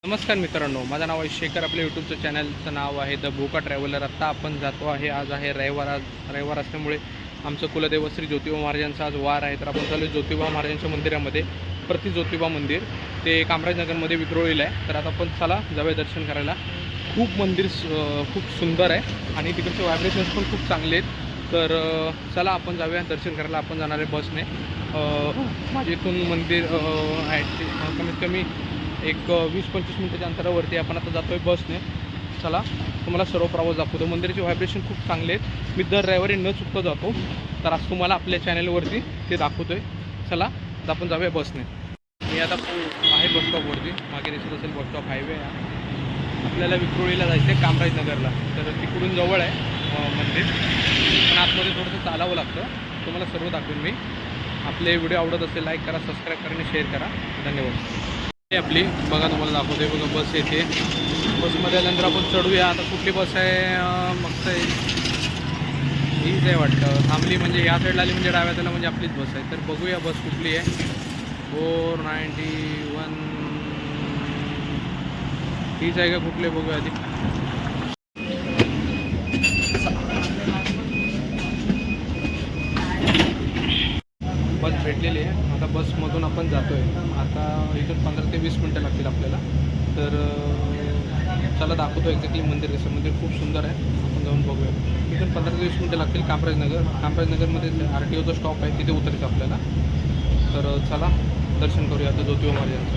नमस्कार मित्रांनो, माझं नाव आहे शेखर. आपल्या यूट्यूबचं चॅनलचं नाव आहे द भोका ट्रॅव्हलर. आत्ता आपण जातो आहे. आज आहे रविवार. आज रविवार असल्यामुळे आमचं कुलदेव श्री ज्योतिबा महाराजांचा आज वार आहे. तर आपण चालू ज्योतिबा महाराजांच्या मंदिरामध्ये. प्रति ज्योतिबा मंदिर ते कामराजनगरमध्ये विक्रोळीला आहे. तर आता आपण चला जाऊया दर्शन करायला. खूप मंदिर खूप सुंदर आहे आणि तिकडचे व्हायब्रेशन्स पण खूप चांगले आहेत. तर चला आपण जाऊया दर्शन करायला. आपण जाणार आहे बसने. माझ्या इथून मंदिर आहे कमीत कमी एक 20-25 मिनिटाच्या अंतरावरती. आपण आता जातो आहे बसने. चला तुम्हाला सर्व प्रवास दाखवतो. मंदिराचे व्हायब्रेशन खूप चांगले आहेत. मी दर रविवारी न चुकता जातो. तर आज तुम्हाला आपल्या चॅनलवरती ते दाखवतो आहे. चला आता आपण जाऊया बसने. मी आता आहे बस स्टॉपवरती. मागे दिसत असेल बस स्टॉप हायवे आहे. आपल्याला विक्रोळीला जायचं आहे कामराजनगरला. तर तिकडून जवळ आहे मंदिर, पण आतमध्ये थोडंसं चालावं लागतं. तुम्हाला सर्व दाखवेन मी. आपले व्हिडिओ आवडत असेल लाईक करा, सबस्क्राईब करा आणि शेअर करा. धन्यवाद. आपली बघा तुम्हाला दाखवते. बघा बस येते. बसमध्ये आल्यानंतर आपण चढूया. आता कुठली बस आहे मस्त आहे, हीच आहे वाटतं. थांबली म्हणजे या साईडला आली म्हणजे डाव्या त्याला म्हणजे आपलीच बस आहे. तर बघूया बस कुठली आहे. 491 हीच आहे का कुठली बघूया आधी. बस भेटलेली आहे. आता बसमधून आपण जातो आहे. आता इथून 15 ते 20 मिनटं लागतील आपल्याला. तर चला दाखवतो एक्झॅक्टली मंदिर कसं. मंदिर खूप सुंदर आहे. आपण जाऊन बघूया. इथून 15 ते 20 मिनटं लागतील. कामराजनगरमध्ये RTOचा स्टॉप आहे, तिथे उतरायचं आपल्याला. तर चला दर्शन करूया आता ज्योतिबा महाराजांचं.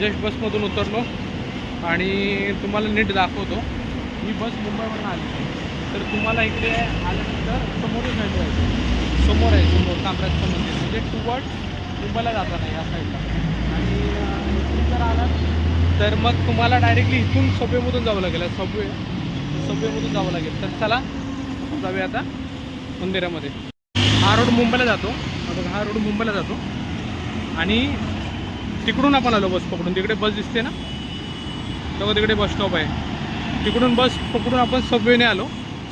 जस्ट बसमधून उतरलो आणि तुम्हाला नीट दाखवतो. ही बस मुंबईवरून आली. तर तुम्हाला इकडे आल्यानंतर समोरच जायचं. समोर आहे, समोर कामराजचं मंदिर. म्हणजे टुवर्ड मुंबईला जाता नाही या साईडला. आणि इथून जर आलात तर मग तुम्हाला डायरेक्टली इथून सबवेमधून जावं लागेल. सबवेमधून जावं लागेल. तर चला जाऊया आता मंदिरामध्ये. हा रोड मुंबईला जातो. हा रोड मुंबईला जातो आणि तिकडून आपण आलो बस पकडून. तिकडे बस दिसते ना, तेव्हा तिकडे बस स्टॉप आहे. तिकडून बस पकडून आपण सबवेने आलो.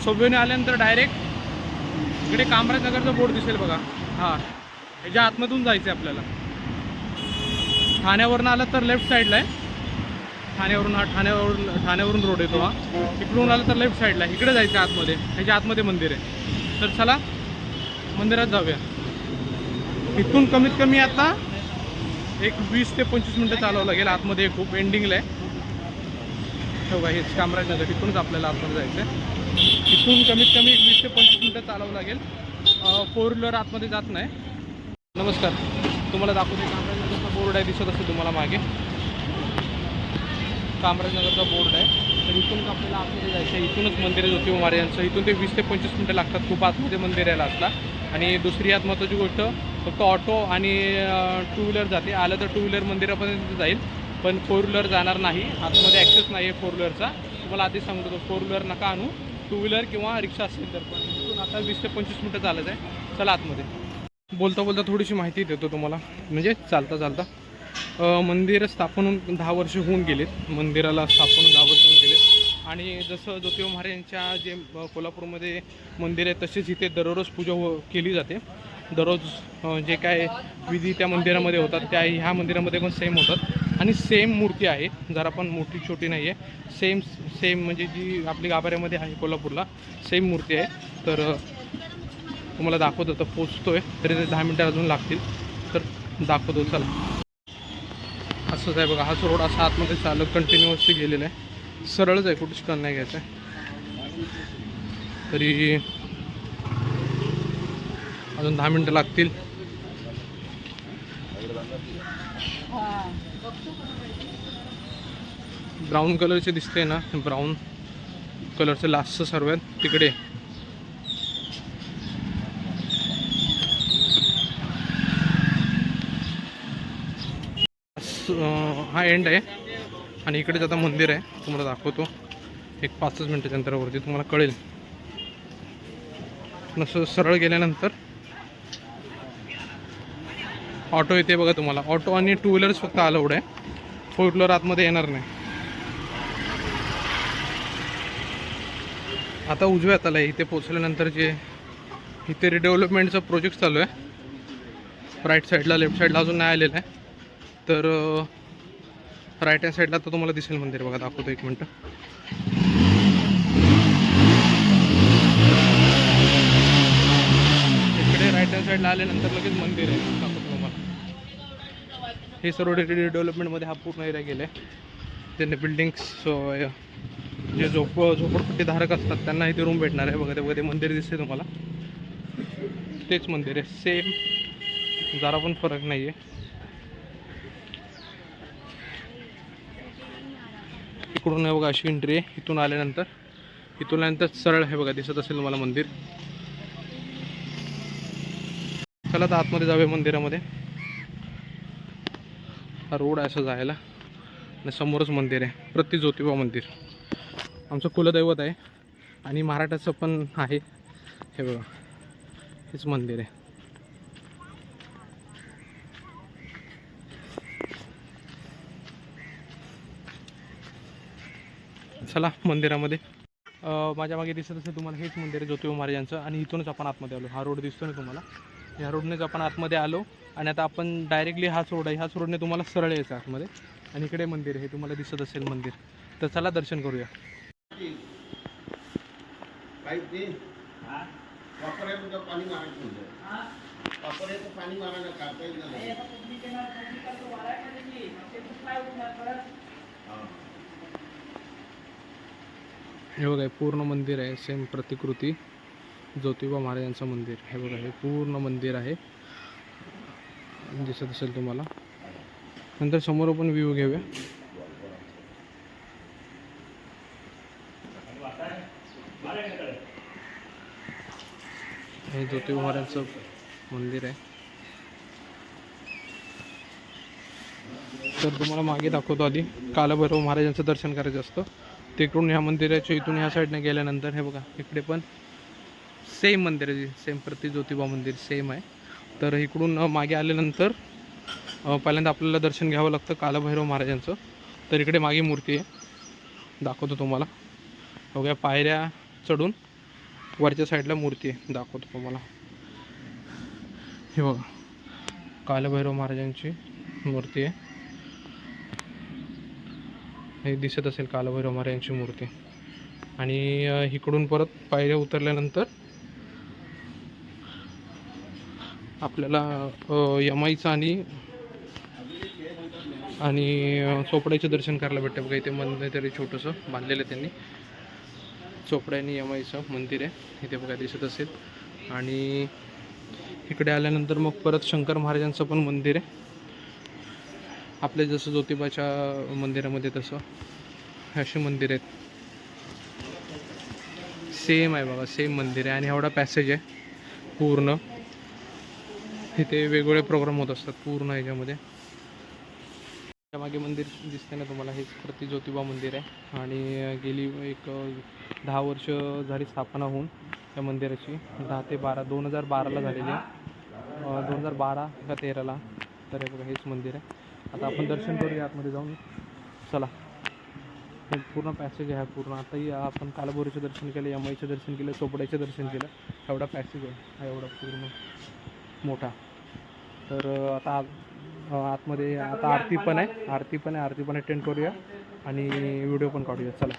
सबवेने आल्यानंतर डायरेक्ट इकडे कामराजनगरचा बोर्ड दिसेल बघा. हां, ह्याच्या आतमधून जायचं आहे आपल्याला. ठाण्यावरून आलं तर लेफ्ट साईडला आहे. ठाण्यावरून रोड येतो हा. तिकडून आलं तर लेफ्ट साईडला. इकडे जायचं आतमध्ये. ह्याच्या आतमध्ये मंदिर आहे. तर चला मंदिरात जाऊया. इथून कमीत कमी आता एक 20 ते 25 मिनटं चालावं लागेल. आतमध्ये खूप एंडिंगला आहे. बघा हेच कामराजनगर. इथूनच आपल्याला आतमध्ये जायचं आहे. इथून कमीत कमी 20 ते 25 मिनटं चालावं लागेल. 4 व्हीलर आतमध्ये जात नाही. नमस्कार, तुम्हाला दाखवते. कामराजनगरचा बोर्ड आहे, दिसत असेल तुम्हाला मागे. कामराजनगरचा बोर्ड आहे. तर इथूनच आपल्याला आतमध्ये जायचं आहे. इथूनच मंदिर आहे ज्योतिबा महाराजांचं. इथून ते 20 ते 25 मिनटं लागतात. खूप आतमध्ये मंदिर यायला असला. आणि दुसरी आत महत्त्वाची गोष्ट, फक्त ऑटो आणि 2 व्हीलर जाते. आलं तर 2 व्हीलर मंदिरापर्यंत जाईल, पण 4 व्हीलर जाणार नाही. आतमध्ये ॲक्सेस नाही आहे 4 व्हीलरचा. तुम्हाला आधीच सांगतो, 4 व्हीलर नका आणू. 2 व्हीलर किंवा रिक्षा असेल तर. पण इथून आता 20 ते 25 मिनटं चालत आहे. चला आतमध्ये. बोलता बोलता थोडीशी माहिती देतो तुम्हाला, म्हणजे चालता चालता. मंदिर स्थापन 10 वर्ष होऊन गेलेत. मंदिराला स्थापन 10 वर्ष होऊन गेलेत. आणि जसं ज्योतिबा महाराजांच्या जे कोल्हापूरमध्ये मंदिर आहे तसेच इथे दररोज पूजा केली जाते. दररोज जे काय विधी त्या मंदिरामध्ये होतात त्या ह्या मंदिरामध्ये पण सेम होतात आणि सेम मूर्ती आहे, जरा पण मोठी छोटी नाही आहे. सेम म्हणजे जी आपली गाभाऱ्यामध्ये आहे कोल्हापूरला सेम मूर्ती आहे. तर तुम्हाला दाखवतो, तर पोचतो आहे तरी ते 10 मिनटं अजून लागतील, तर दाखवतो. चला, असंच आहे बघा. हाच रोड असा आतमध्ये चालत कंटिन्युअसली गेलेला आहे, सरळच आहे, कुठेच टर्न नाही घ्यायचं आहे. तरी अजून 10 मिनटं लागतील. ब्राऊन कलरचे दिसते ना, ब्राऊन कलरचं लास्टचं सर्वात तिकडे. हा एंड आहे आणि इकडेच आता मंदिर आहे, तुम्हाला दाखवतो. एक 5 मिनटाच्या अंतरावरती तुम्हाला कळेल. नसं सरळ गेल्यानंतर ऑटो येते बघा तुम्हाला. ऑटो आणि 2 व्हीलर्स फक्त अलाउड आहे, 4 व्हीलर आतमध्ये येणार नाही. आता उजव्या हाताला इथे पोचल्यानंतर जे इथे रिडेव्हलपमेंटचा प्रोजेक्ट चालू आहे, राईट साईडला लेफ्ट साईडला अजून नाही आलेलं आहे. तर राईट हँड साईडला तर तुम्हाला दिसेल मंदिर बघा, दाखवतो 1 मिनटं. इकडे राईट हँड साईडला आल्यानंतर लगेच मंदिर आहे, दाखवतो तुम्हाला. हे सर्व डेव्हलपमेंटमध्ये हा पूर्ण एरिया गेला आहे. त्यांनी बिल्डिंग्स जे झोपडपट्टी धारक असतात त्यांना इथे रूम भेटणार आहे बघा. ते बघा ते मंदिर दिसते तुम्हाला, तेच मंदिर आहे सेम, जरा पण फरक नाही आहे. इकडून आहे बघा अशी एंट्री आहे. इथून आल्यानंतर सरळ आहे बघा, दिसत असेल तुम्हाला मंदिर. चला तर आतमध्ये जाऊया मंदिरामध्ये. हा रोड आहे असं जायला आणि समोरच मंदिर आहे, प्रति ज्योतिबा मंदिर. आमचं कुलदैवत आहे आणि मराठाचं पण आहे. हे बघा हेच मंदिर आहे. चला मंदिरामध्ये. माझ्या मागे दिसत असेल तुम्हाला हेच मंदिर आहे ज्योतिबा महाराजांचं आणि इथूनच आपण आतमध्ये आलो. हा रोड दिसतो ना तुम्हाला, ह्या रोडनेच आपण आतमध्ये आलो आणि आता आपण डायरेक्टली हाच रोड आहे, ह्याच रोडने तुम्हाला सरळ यायचं आतमध्ये आणि इकडे मंदिर हे तुम्हाला दिसत असेल मंदिर. तर चला दर्शन करूया. हे बघा पूर्ण मंदिर आहे, सेम प्रतिकृती ज्योतिबा महाराजांचं मंदिर. हे बघा हे पूर्ण मंदिर आहे, दिसत असेल तुम्हाला. नंतर समोर पण व्ह्यू घेऊया. हे ज्योतिबा महाराजांचं मंदिर आहे. तर तुम्हाला मागे दाखवतो. आधी कालभैरव महाराजांचं दर्शन करायचं असतं, तिकडून ह्या मंदिराच्या इथून ह्या साईडने गेल्यानंतर हे बघा इकडे पण सेम मंदिर आहे, सेम प्रति ज्योतिबा मंदिर सेम आहे. तर इकडून मागे आल्यानंतर पहिल्यांदा आपल्याला दर्शन घ्यावं लागतं कालभैरव महाराजांचं. तर इकडे मागे मूर्ती आहे, दाखवतो तुम्हाला. बघा पायऱ्या चढून वरच्या साईडला मूर्ती आहे, दाखवतो तुम्हाला. हे बघा कालभैरव महाराजांची मूर्ती आहे, हे दिसत असेल कालभैरव महाराजांची मूर्ती. आणि इकडून परत पायऱ्या उतरल्यानंतर आपल्याला यमाईचं आणि चोपड्याचे दर्शन करायला भेटतं बघा. इथे मंदिर तरी छोटंसं बांधलेलं आहे त्यांनी, चोपडा आणि यमाईचं मंदिर आहे इथे बघा, दिसत असेल. आणि इकडे आल्यानंतर मग परत शंकर महाराजांचं पण मंदिर आहे, आपले जसं ज्योतिबाच्या मंदिरामध्ये तसं असे मंदिर आहेत. सेम आहे बघा, सेम मंदिर आहे. आणि एवढा पॅसेज आहे पूर्ण, इथे वेगवेगळे प्रोग्राम होत असतात पूर्ण ह्याच्यामध्ये. त्यामागे मंदिर दिसते ना तुम्हाला, हेच प्रति ज्योतिबा मंदिर आहे. आणि गेली एक 10 वर्ष झाली स्थापना होऊन त्या मंदिराची. 10 ते 12 2012ला झालेली आहे, 2012 का 13ला. तर हे बघा हेच मंदिर आहे. आता आपण दर्शन करूया आतमध्ये जाऊन, चला. हे पूर्ण पॅसेज आहे पूर्ण. आताही आपण कालभैरवचं दर्शन केलं, यमाईचं दर्शन केलं, चोपड्याचं दर्शन केलं. एवढा पॅसेज आहे हा, एवढा पूर्ण मोठा. तर आता आतमध्ये आता आरती पण आहे, आरती पण अटेंड करूया आणि व्हिडिओ पण काढूया. चला.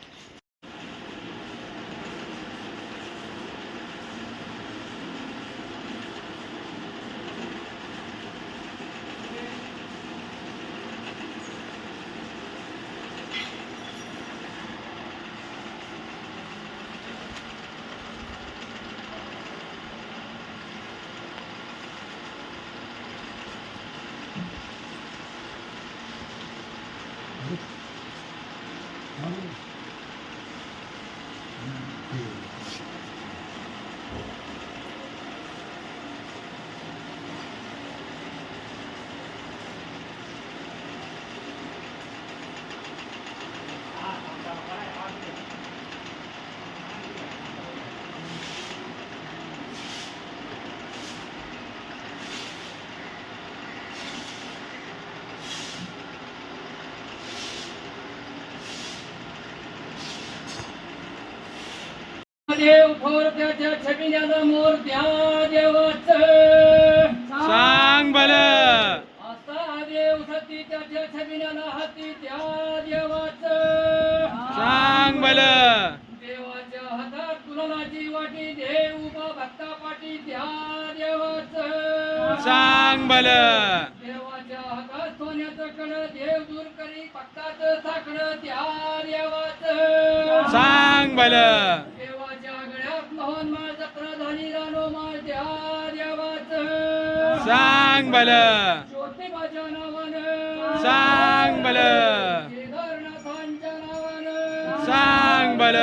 देव थोर त्याच्या छबिन्याला मोर त्या देवाचं सांग भल. असा देव सती त्याच्या छबिन्याला हाती त्या देवाचं सांग भल. देवाच्या हातात कुणाची वाटी देव उभा भक्ता पाठी त्या देवाचं सांग भल. देवाच्या हातात सोन्याचं कण देव दूर करी भक्ताचं साखर त्या देवाचं सांग भल. सांग भल. ज्योतिबाच्या नावानं सांग भल. केदारनाथांच्या नावानं सांग भल.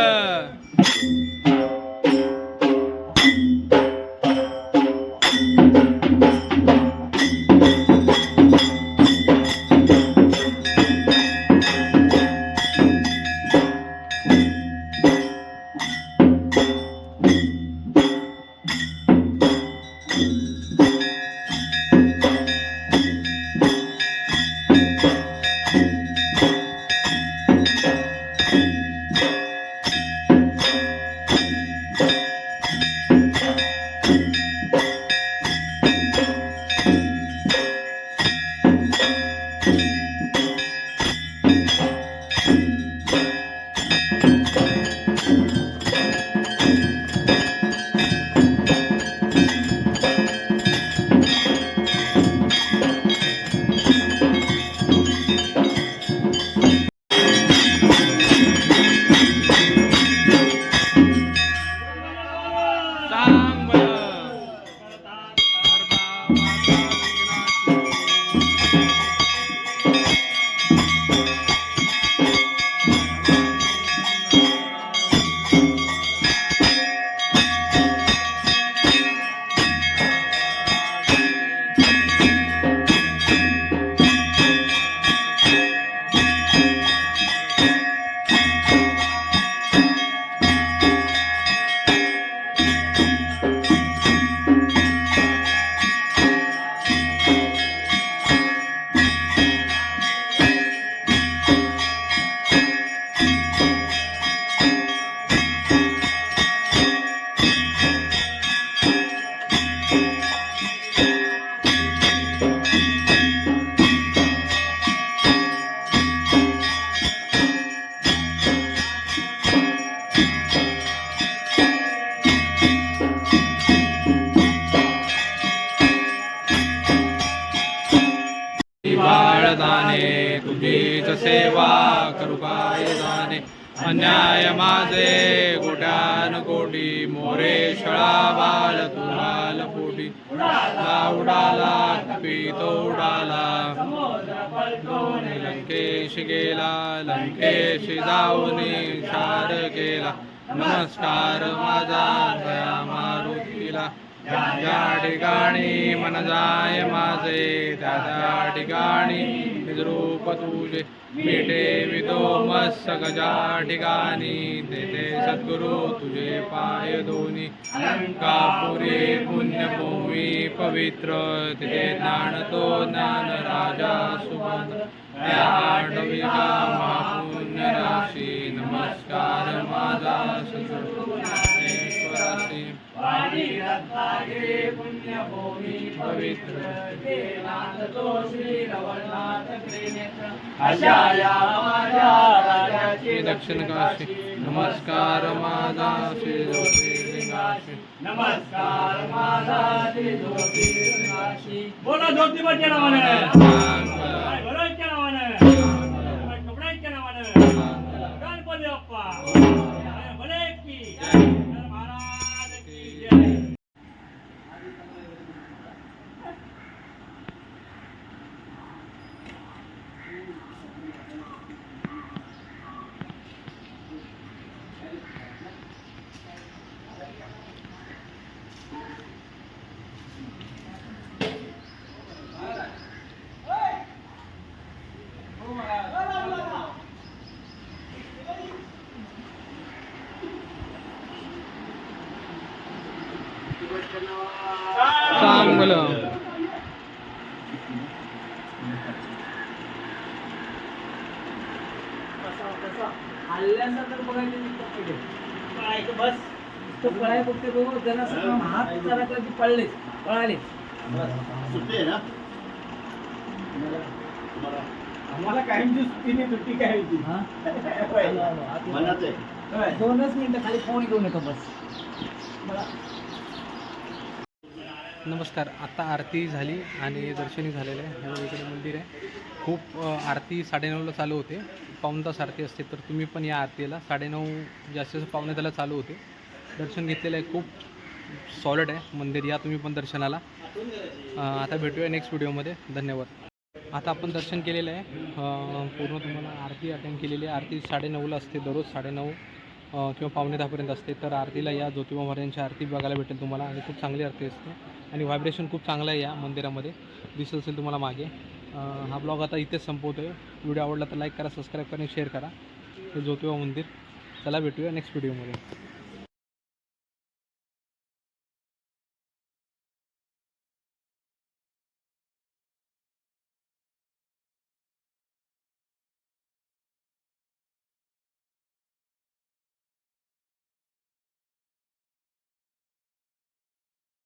बाळदाने तुझीच सेवा करू काय जाणे. अन्याय माझे कोट्यान कोटी मोरे शळा बाळ तुलाल पोटी. उडाला पितो उडाला लंकेश गेला लंकेश जाऊनी शार केला. नमस्कार माझा दया मारुतीला. ज्या ठिकाणी मन जाय माझे त्या त्या ठिकाणी निजरूप तुझे. मिटे वितो मस्तक ज्या ठिकाणी तेथे सद्गुरु तुझे पाय दोन्ही. कापुरी पुण्यभूमी पवित्र तिथे ज्ञानतो ज्ञान राजा सुभद्र. त्या आठविका महापुण्य ज्ञानेश्वराशी नमस्कार माझा ज्ञानेश्वराशी वाणी रत्नागिरी पुण्यभूमी पवित्र नांदतो श्री रवळनाथ त्रिनेत्र अशा या माझ्या राजाची दक्षिण काशी नमस्कार माझा श्री ज्योतिर्लिंगाशी नमस्कार माझा श्री ज्योतिर्लिंगाशी बोला ज्योतिबाच्या नावाने भराच्या नावाने कपड्यांच्या नावाने गणपती बाप्पा भले की महाराज की जय. चांगलं हल्ल्यानंतर बघायचं पहिले बस तो पळाय फक्त दोन जण हात जरा कधी पळले पळाले सुट्टी आहे ना आम्हाला कायमची सुट्टी नाही सुट्टी काय होती मनात आहे. 2च मिनिटं खाली फोन घेऊन येतो बस नमस्कार. आता आरती झाली आणि दर्शनी झालेलं आहे. हे बघा इकडे मंदिर आहे. खूप आरती 9:30ला चालू होते. पाऊण तास आरती असते, तर तुम्ही पण या आरतीला 9:30 जास्तीत जास्त 9:45ला चालू होते. दर्शन घेतलेलं आहे. खूप सॉलिड आहे मंदिर. या तुम्ही पण दर्शनाला. आता भेटूया नेक्स्ट व्हिडिओमध्ये. धन्यवाद. आता आपण दर्शन केलेलं आहे. पूर्ण तुम्हाला आरती अटेंड केलेली आहे. आरती 9:30ला असते. दररोज 9:30 किंवा 9:45 असते. तर आरतीला या ज्योतिबा महाराजांची आरती बघायला भेटेल तुम्हाला. आणि खूप चांगली आरती असते आणि व्हायब्रेशन खूप चांगलं आहे या मंदिरामध्ये. दिसत असेल तुम्हाला मागे. हा ब्लॉग आता इथेच संपवतो आहे. व्हिडिओ आवडला तर लाईक करा, सबस्क्राईब करा आणि शेअर करा. हे ज्योतिबा मंदिर. चला भेटूया नेक्स्ट व्हिडिओमध्ये.